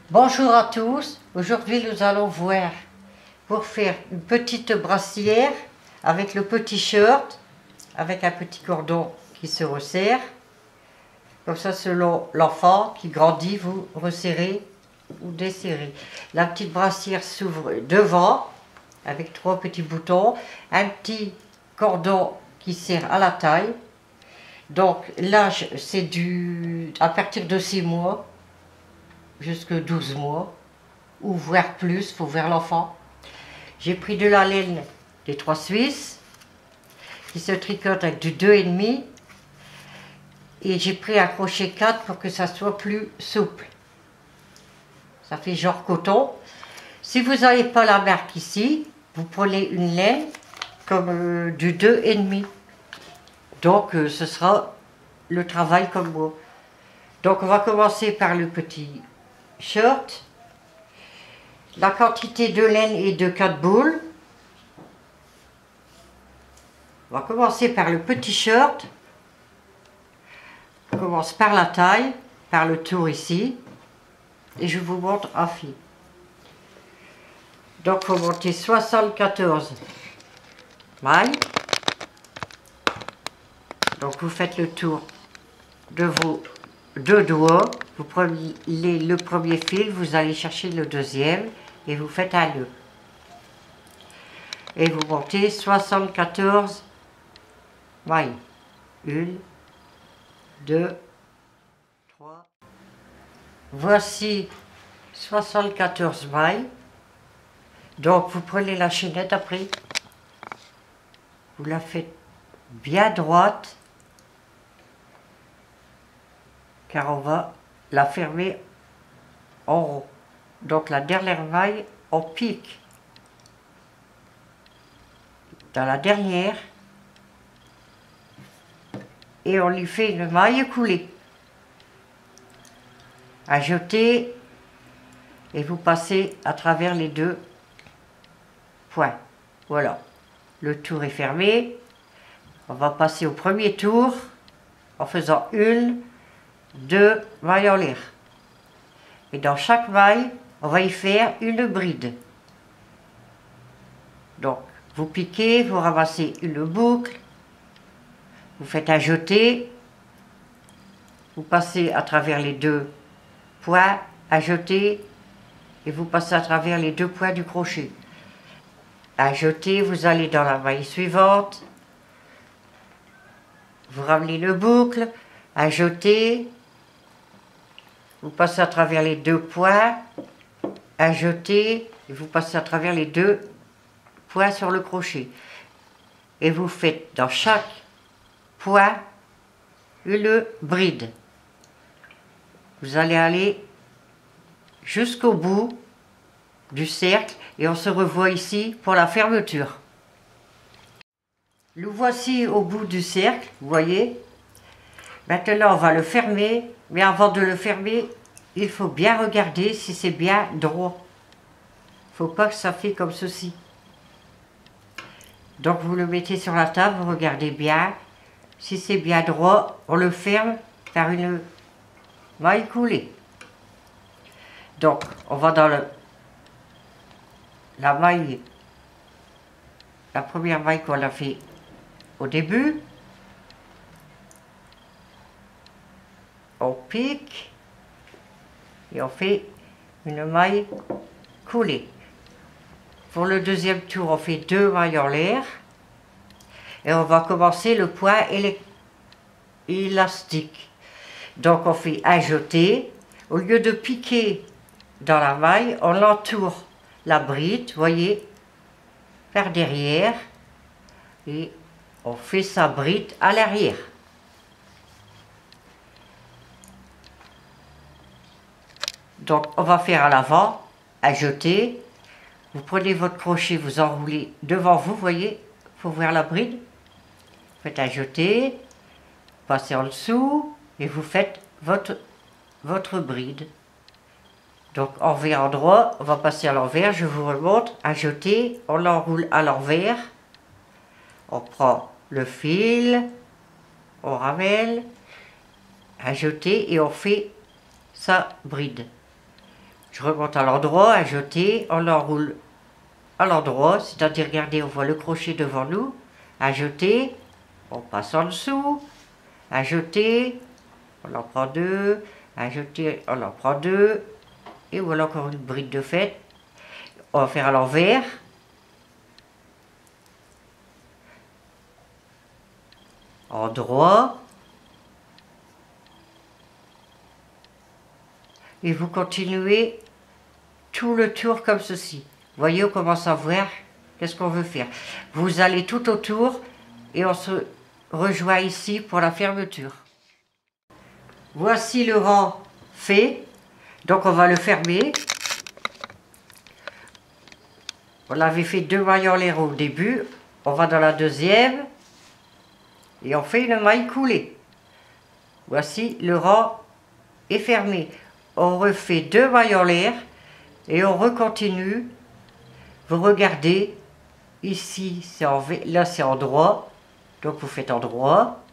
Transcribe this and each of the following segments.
Bonjour à tous, aujourd'hui nous allons voir pour faire une petite brassière avec le petit shirt, avec un petit cordon qui se resserre. Comme ça, selon l'enfant qui grandit, vous resserrez ou desserrez. La petite brassière s'ouvre devant avec 3 petits boutons, un petit cordon qui sert à la taille. Donc l'âge c'est à partir de 6 mois jusqu'à 12 mois, ou voire plus, il faut voir l'enfant. J'ai pris de la laine des 3 Suisses, qui se tricote avec du 2,5, et j'ai pris un crochet 4 pour que ça soit plus souple. Ça fait genre coton. Si vous n'avez pas la marque ici, vous prenez une laine comme du 2,5. Donc ce sera le travail comme moi. Donc on va commencer par le petit shirt. La quantité de laine est de 4 boules. On va commencer par le petit shirt. On commence par la taille, par le tour ici. Et je vous montre en fil. Donc il faut monter 74 mailles. Donc vous faites le tour de vos 2 doigts. Vous prenez le premier fil, vous allez chercher le deuxième et vous faites un nœud. Et vous montez 74 mailles. 1, 2, 3. Voici 74 mailles. Donc vous prenez la chaînette après. Vous la faites bien droite. Car on va la fermer en rond. Donc la dernière maille, on pique dans la dernière et on lui fait une maille coulée. Ajoutez et vous passez à travers les 2 points. Voilà, le tour est fermé. On va passer au premier tour en faisant 1, 2 mailles en l'air. Et dans chaque maille, on va y faire une bride. Donc, vous piquez, vous ramassez une boucle, vous faites un jeté, vous passez à travers les 2 points, un jeté, et vous passez à travers les 2 points du crochet. Un jeté, vous allez dans la maille suivante, vous ramenez une boucle, un jeté, vous passez à travers les 2 points, un jeté, et vous passez à travers les 2 points sur le crochet. Et vous faites dans chaque point une bride. Vous allez aller jusqu'au bout du cercle et on se revoit ici pour la fermeture. Nous voici au bout du cercle, vous voyez. Maintenant on va le fermer, mais avant de le fermer, il faut bien regarder si c'est bien droit. Il ne faut pas que ça fait comme ceci. Donc vous le mettez sur la table, vous regardez bien. Si c'est bien droit, on le ferme par une maille coulée. Donc on va dans la maille, la première maille qu'on a fait au début. On pique et on fait une maille coulée. Pour le deuxième tour, on fait 2 mailles en l'air et on va commencer le point élastique. Donc on fait un jeté. Au lieu de piquer dans la maille, on entoure la bride, voyez, par derrière et on fait sa bride à l'arrière. Donc on va faire à l'avant, un jeté. Vous prenez votre crochet, vous enroulez devant vous, voyez, il faut voir la bride. Vous faites un jeté, passez en dessous et vous faites votre bride. Donc envers endroit, on va passer à l'envers, je vous remonte, un jeté, on l'enroule à l'envers. On prend le fil, on ramène, un jeté et on fait sa bride. Je remonte à l'endroit, à jeter, on enroule à l'endroit, c'est-à-dire, regardez, on voit le crochet devant nous, à jeter, on passe en dessous, à jeter, on en prend deux, à jeter, on en prend deux, et voilà encore une bride de fête. On va faire à l'envers. En droit. Et vous continuez tout le tour comme ceci. Voyez, on commence à voir qu'est-ce qu'on veut faire. Vous allez tout autour et on se rejoint ici pour la fermeture. Voici le rang fait. Donc on va le fermer. On avait fait 2 mailles en l'air au début. On va dans la deuxième. Et on fait une maille coulée. Voici le rang est fermé. On refait 2 mailles en l'air. Et on recontinue. Vous regardez. Ici, là c'est en droit. Donc vous faites en droit.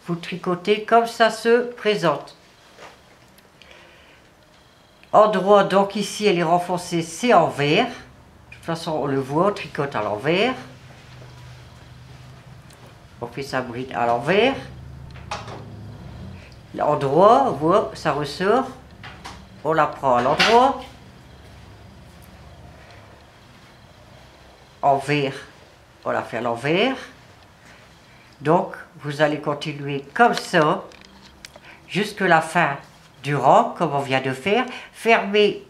Vous tricotez comme ça se présente. En droit, donc ici elle est renfoncée, c'est en vert. De toute façon on le voit, on tricote à l'envers. On fait sa bride à l'envers. En droit, on voit, ça ressort. On la prend à l'endroit. En vert, on la fait à l'envers. Donc vous allez continuer comme ça jusque la fin du rang, comme on vient de faire. Fermer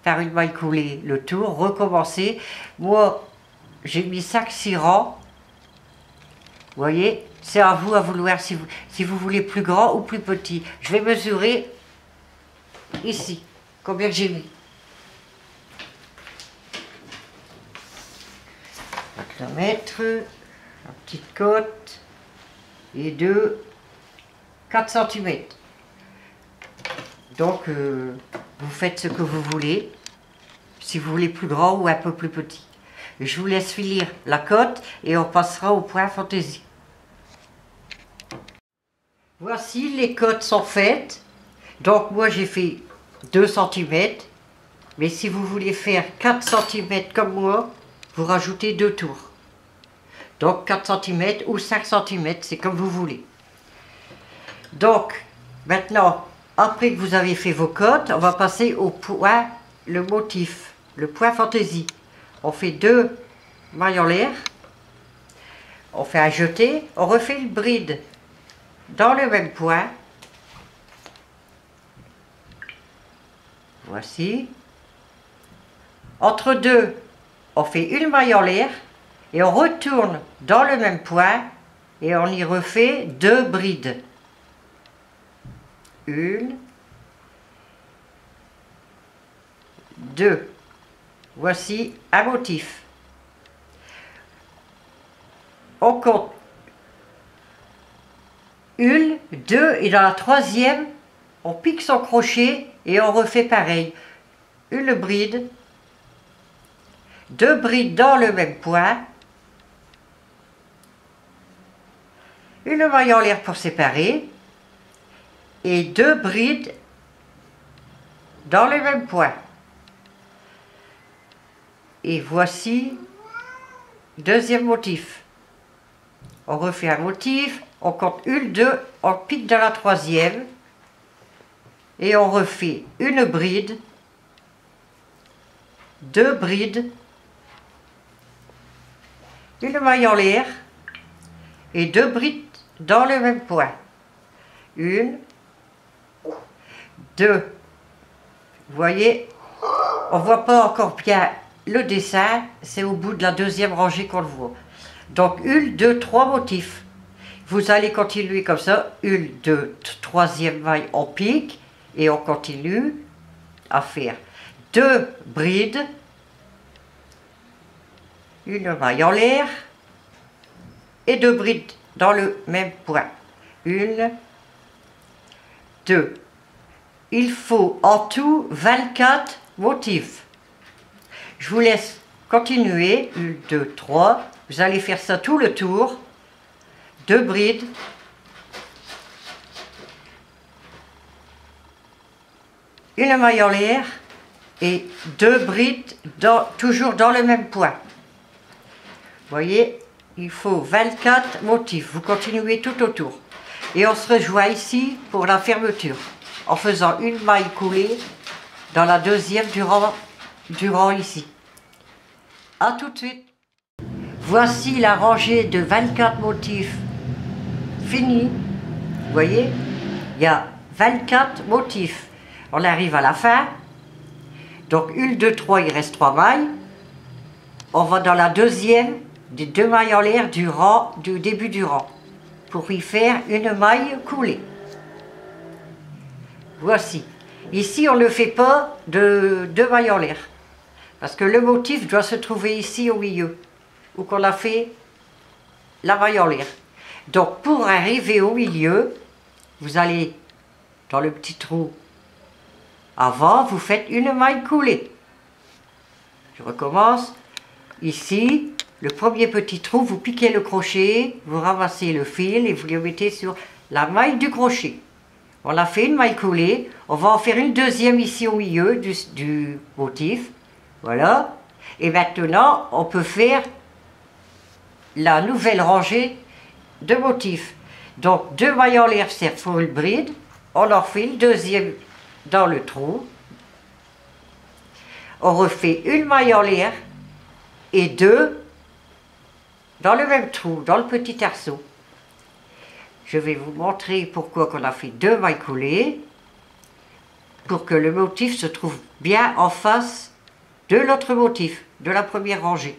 par une maille coulée le tour, recommencer. Moi, j'ai mis 5-6 rangs. Vous voyez, c'est à vous à vouloir si vous voulez plus grand ou plus petit. Je vais mesurer ici combien j'ai mis. Un kilomètre, la petite côte et 4 cm. Donc, vous faites ce que vous voulez, si vous voulez plus grand ou un peu plus petit. Je vous laisse finir la côte et on passera au point fantaisie. Voici, les côtes sont faites. Donc, moi j'ai fait 2 cm. Mais si vous voulez faire 4 cm comme moi, vous rajoutez 2 tours. Donc 4 cm ou 5 cm, c'est comme vous voulez. Donc, maintenant, après que vous avez fait vos côtes, on va passer au point, le motif, le point fantaisie. On fait 2 mailles en l'air, on fait un jeté, on refait une bride dans le même point. Voici. Entre deux, on fait une maille en l'air et on retourne dans le même point et on y refait 2 brides. Une, 2. Voici un motif. On compte 1, 2 et dans la troisième, on pique son crochet et on refait pareil. Une bride, 2 brides dans le même point, une maille en l'air pour séparer et 2 brides dans le même point. Et voici deuxième motif. On refait un motif, on compte 1, 2, on pique dans la troisième et on refait une bride, 2 brides, une maille en l'air et 2 brides dans le même point. 1, 2. Vous voyez, on ne voit pas encore bien le dessin, c'est au bout de la deuxième rangée qu'on le voit. Donc 1, 2, 3 motifs. Vous allez continuer comme ça, 1, 2, troisième maille, on pique et on continue à faire 2 brides, une maille en l'air et 2 brides dans le même point. 1, 2. Il faut en tout 24 motifs. Je vous laisse continuer. 1, 2, 3. Vous allez faire ça tout le tour. 2 brides. Une maille en l'air et 2 brides toujours dans le même point. Vous voyez, il faut 24 motifs. Vous continuez tout autour. Et on se rejoint ici pour la fermeture, en faisant une maille coulée dans la deuxième du rang ici. A tout de suite. Voici la rangée de 24 motifs finie. Vous voyez, il y a 24 motifs. On arrive à la fin. Donc 1, 2, 3, il reste 3 mailles. On va dans la deuxième des 2 mailles en l'air du début du rang pour y faire une maille coulée. Voici. Ici, on ne fait pas de 2 mailles en l'air parce que le motif doit se trouver ici au milieu où qu'on a fait la maille en l'air. Donc pour arriver au milieu, vous allez dans le petit trou avant, vous faites une maille coulée. Je recommence. Ici, le premier petit trou, vous piquez le crochet, vous ramassez le fil et vous le mettez sur la maille du crochet. On a fait une maille coulée, on va en faire une deuxième ici au milieu du motif. Voilà. Et maintenant, on peut faire la nouvelle rangée de motifs. Donc 2 mailles en l'air, c'est full bride. On en fait une deuxième dans le trou. On refait une maille en l'air et 2 dans le même trou, dans le petit arceau. Je vais vous montrer pourquoi on a fait 2 mailles coulées, pour que le motif se trouve bien en face de l'autre motif, de la première rangée.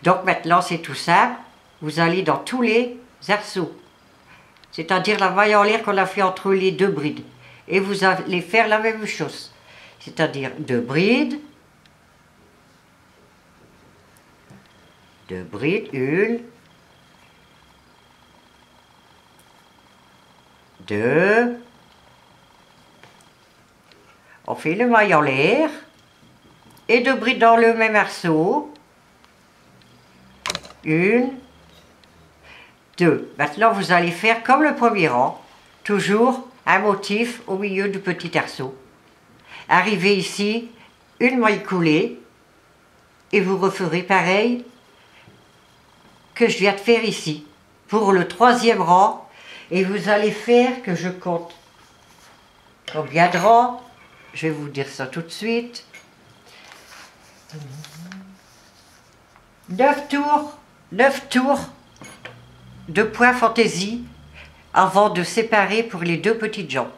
Donc maintenant c'est tout simple, vous allez dans tous les arceaux, c'est-à-dire la maille en l'air qu'on a fait entre les 2 brides, et vous allez faire la même chose, c'est-à-dire 2 brides, 1, deux, on fait le maille en l'air et 2 brides dans le même arceau, 1, 2. Maintenant vous allez faire comme le premier rang, toujours un motif au milieu du petit arceau. Arrivez ici, une maille coulée et vous referez pareil que je viens de faire ici pour le 3e rang. Et vous allez faire, que je compte combien de rangs, je vais vous dire ça tout de suite. 9 tours de point fantaisie avant de séparer pour les 2 petites jambes.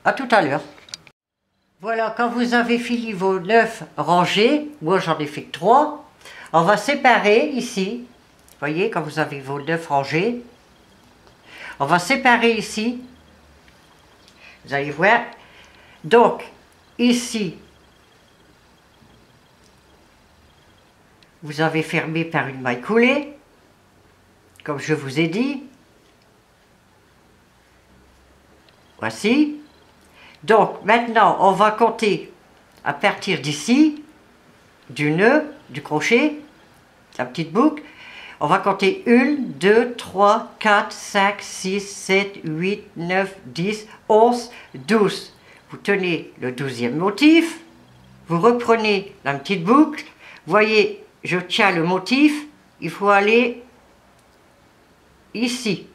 À tout à l'heure. Voilà, quand vous avez fini vos 9 rangées, moi j'en ai fait 3, on va séparer ici. Vous voyez, quand vous avez vos 9 rangées, on va séparer ici, vous allez voir. Donc, ici, vous avez fermé par une maille coulée, comme je vous ai dit. Voici. Donc, maintenant, on va compter à partir d'ici, du nœud, du crochet, la petite boucle. On va compter 1, 2, 3, 4, 5, 6, 7, 8, 9, 10, 11, 12. Vous tenez le 12e motif, vous reprenez la petite boucle. Voyez, je tiens le motif, il faut aller ici.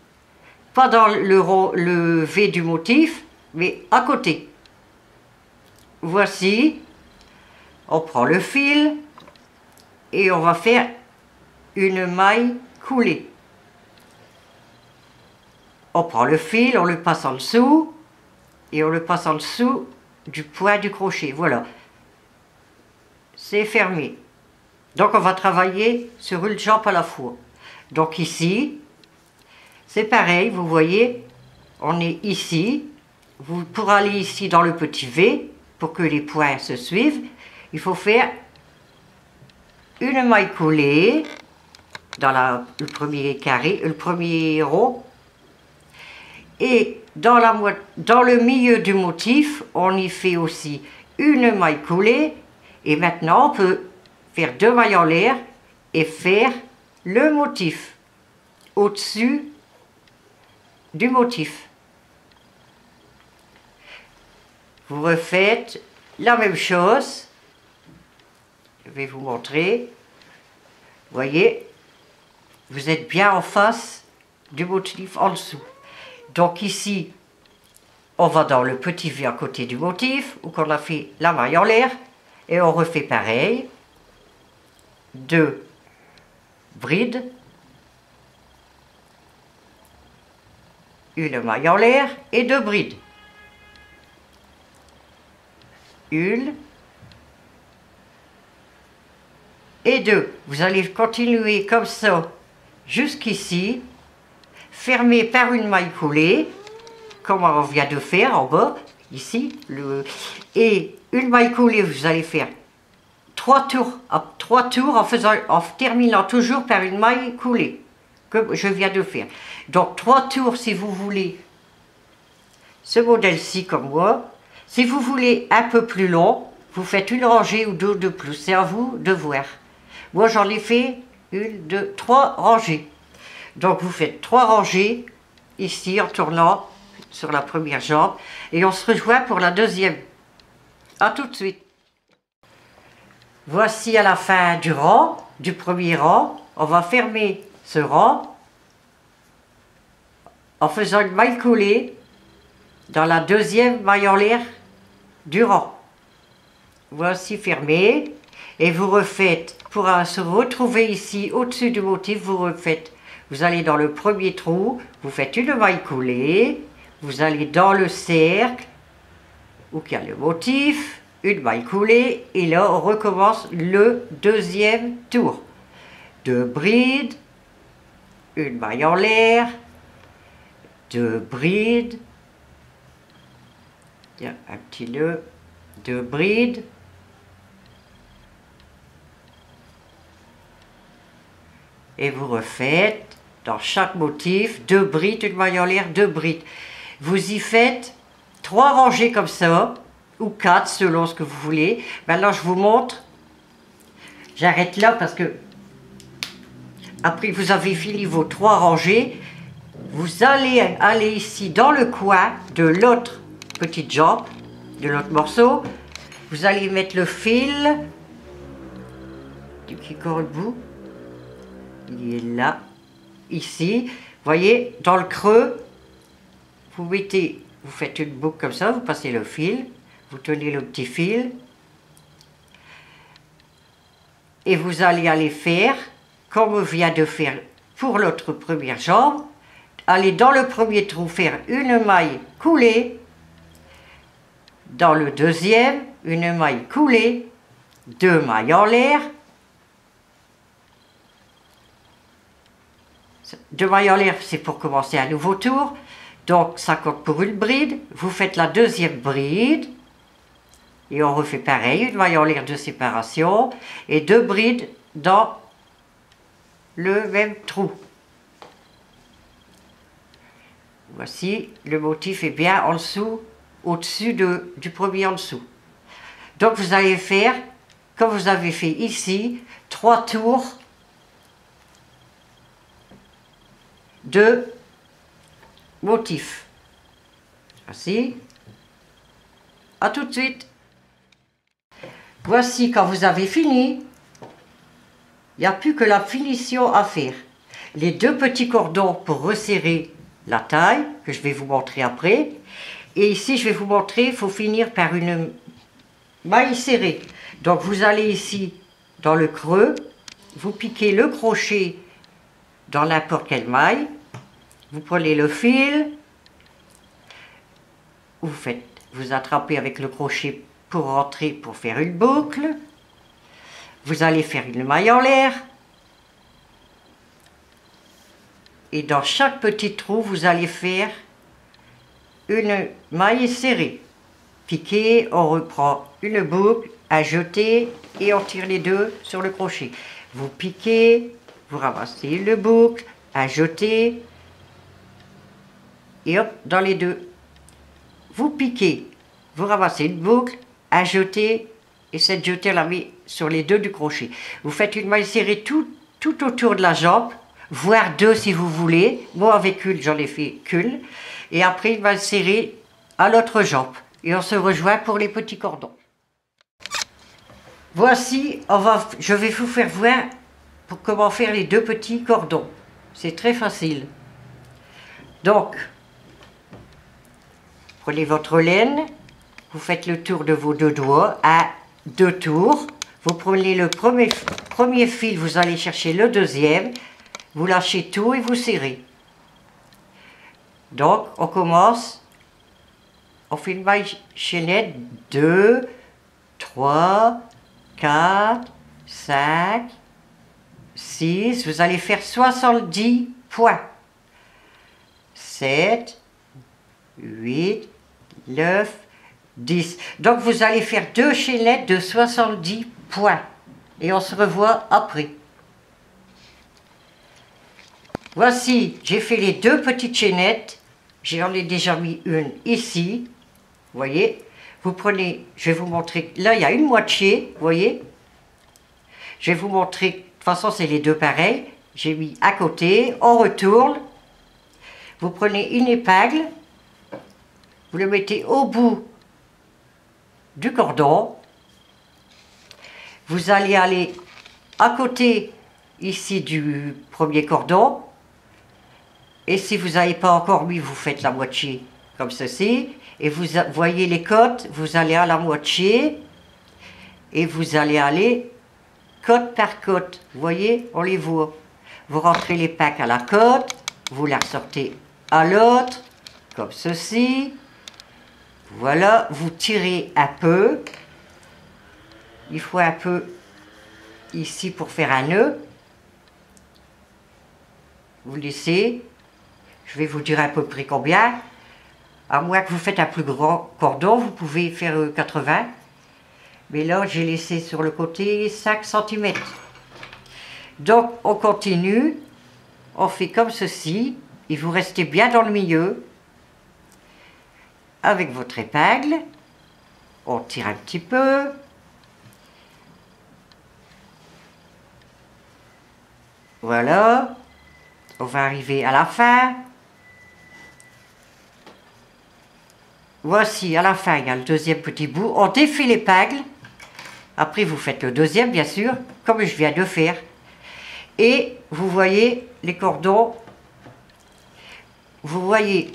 Pas dans le V du motif, mais à côté. Voici, on prend le fil et on va faire une maille coulée. On prend le fil, on le passe en dessous et on le passe en dessous du point du crochet. Voilà, c'est fermé. Donc on va travailler sur une jambe à la fois. Donc ici, c'est pareil, vous voyez, on est ici. Pour aller ici dans le petit V, pour que les points se suivent, il faut faire une maille coulée dans le premier carré, le premier rond, et dans le milieu du motif, on y fait aussi une maille coulée, et maintenant on peut faire 2 mailles en l'air et faire le motif au-dessus du motif. Vous refaites la même chose. Je vais vous montrer. Vous voyez, vous êtes bien en face du motif en dessous. Donc ici, on va dans le petit V à côté du motif, où on a fait la maille en l'air, et on refait pareil. 2 brides, une maille en l'air et 2 brides. Une et 2. Vous allez continuer comme ça jusqu'ici, fermé par une maille coulée, comme on vient de faire en bas, ici, et une maille coulée, vous allez faire 3 tours en terminant toujours par une maille coulée, comme je viens de faire. Donc 3 tours si vous voulez ce modèle-ci comme moi. Si vous voulez un peu plus long, vous faites une rangée ou 2 de plus, c'est à vous de voir. Moi j'en ai fait 1, 2, 3 rangées. Donc vous faites 3 rangées ici en tournant sur la première jambe et on se rejoint pour la deuxième. A tout de suite. Voici à la fin du rang, du premier rang. On va fermer ce rang en faisant une maille coulée dans la deuxième maille en l'air du rang. Voici fermé et vous refaites, pour se retrouver ici au-dessus du motif, vous refaites, vous allez dans le premier trou, vous faites une maille coulée, vous allez dans le cercle où il y a le motif, une maille coulée et là on recommence le deuxième tour. 2 brides, une maille en l'air, 2 brides, il y a un petit nœud, 2 brides, et vous refaites dans chaque motif 2 brides, une maille en l'air, 2 brides. Vous y faites 3 rangées comme ça, ou 4 selon ce que vous voulez. Maintenant je vous montre, j'arrête là parce que après vous avez fini vos 3 rangées, vous allez aller ici dans le coin de l'autre petite jambe, de l'autre morceau, vous allez mettre le fil qui court le bout, il est là, ici, voyez, dans le creux, vous mettez, vous faites une boucle comme ça, vous passez le fil, vous tenez le petit fil, et vous allez aller faire, comme on vient de faire pour l'autre première jambe, aller dans le premier trou faire une maille coulée, dans le deuxième, une maille coulée, 2 mailles en l'air, 2 mailles en l'air, c'est pour commencer un nouveau tour, donc ça compte pour une bride, vous faites la deuxième bride, et on refait pareil, une maille en l'air de séparation, et 2 brides dans le même trou. Voici, le motif est bien en dessous, au-dessus du premier en dessous. Donc vous allez faire, comme vous avez fait ici, 3 tours de motif. Voici. À tout de suite. Voici quand vous avez fini. Il n'y a plus que la finition à faire. Les 2 petits cordons pour resserrer la taille, que je vais vous montrer après. Et ici, je vais vous montrer, il faut finir par une maille serrée. Donc vous allez ici, dans le creux, vous piquez le crochet dans n'importe quelle maille. Vous prenez le fil, vous attrapez avec le crochet pour rentrer, pour faire une boucle. Vous allez faire une maille en l'air. Et dans chaque petit trou, vous allez faire une maille serrée. Piquer, on reprend une boucle, à jeter et on tire les 2 sur le crochet. Vous piquez, vous ramassez le boucle, à jeter et hop, dans les 2. Vous piquez, vous ramassez une boucle, à jeter et cette jetée, on la met sur les 2 du crochet. Vous faites une maille serrée tout autour de la jambe, voire 2 si vous voulez. Moi avec une, j'en ai fait qu'une. Et après, une maille serrée à l'autre jambe. Et on se rejoint pour les petits cordons. Voici, je vais vous faire voir comment faire les deux petits cordons. C'est très facile. Donc, prenez votre laine, vous faites le tour de vos deux doigts à 2 tours. Vous prenez le premier fil, vous allez chercher le deuxième, vous lâchez tout et vous serrez. Donc, on commence, on fait une maille chaînette, 2, 3, 4, 5, 6, vous allez faire 70 points. 7, 8, 9, 10. Donc vous allez faire 2 chaînettes de 70 points. Et on se revoit après. Voici, j'ai fait les 2 petites chaînettes. J'en ai déjà mis une ici. Vous voyez, vous prenez, je vais vous montrer, là il y a une moitié, vous voyez. Je vais vous montrer, de toute façon c'est les deux pareils. J'ai mis à côté, on retourne. Vous prenez une épingle, vous le mettez au bout du cordon. Vous allez aller à côté ici du premier cordon. Et si vous n'avez pas encore mis, vous faites la moitié comme ceci. Et vous voyez les côtes, vous allez à la moitié. Et vous allez aller côte par côte. Vous voyez, on les voit. Vous rentrez l'épingle à la côte, vous la ressortez à l'autre, comme ceci. Voilà, vous tirez un peu. Il faut un peu ici pour faire un nœud. Vous laissez. Je vais vous dire à peu près combien. À moins que vous faites un plus grand cordon, vous pouvez faire 80. Mais là, j'ai laissé sur le côté 5 cm. Donc, on continue. On fait comme ceci. Et vous restez bien dans le milieu. Avec votre épingle. On tire un petit peu. Voilà. On va arriver à la fin. Voici, à la fin, il y a le deuxième petit bout. On défait l'épingle. Après, vous faites le deuxième, bien sûr, comme je viens de faire. Et vous voyez les cordons. Vous voyez,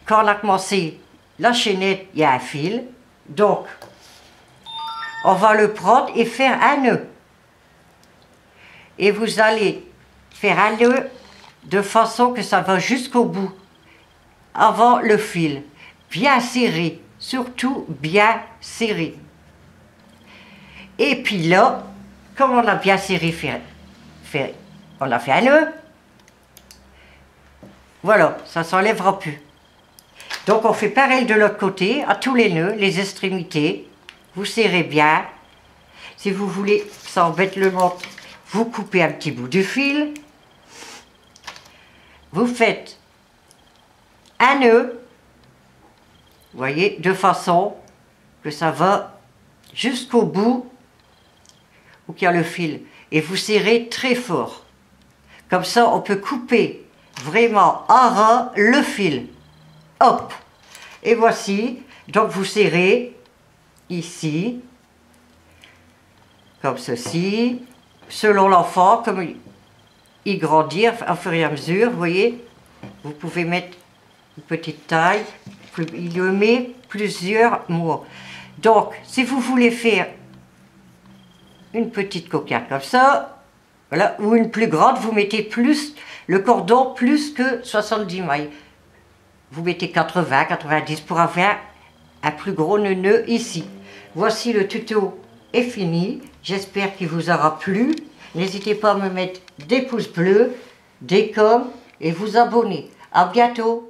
quand on a commencé la chaînette, il y a un fil. Donc, on va le prendre et faire un nœud. Et vous allez faire un nœud de façon que ça va jusqu'au bout, avant le fil. Bien serré, surtout bien serré. Et puis là, comme on a bien serré, on a fait un nœud. Voilà, ça ne s'enlèvera plus. Donc on fait pareil de l'autre côté, à tous les nœuds, les extrémités. Vous serrez bien. Si vous voulez, ça embête le montre, vous coupez un petit bout du fil. Vous faites un nœud. Vous voyez, de façon que ça va jusqu'au bout où il y a le fil. Et vous serrez très fort. Comme ça, on peut couper vraiment à ras le fil. Hop! Et voici, donc vous serrez ici, comme ceci, selon l'enfant, comme il grandit au fur et à mesure, vous voyez. Vous pouvez mettre une petite taille. Il le met plusieurs mois. Donc, si vous voulez faire une petite cocarde comme ça, voilà, ou une plus grande, vous mettez plus, le cordon plus que 70 mailles. Vous mettez 80, 90 pour avoir un plus gros nœud ici. Voici, le tuto est fini. J'espère qu'il vous aura plu. N'hésitez pas à me mettre des pouces bleus, des coms et vous abonner. À bientôt.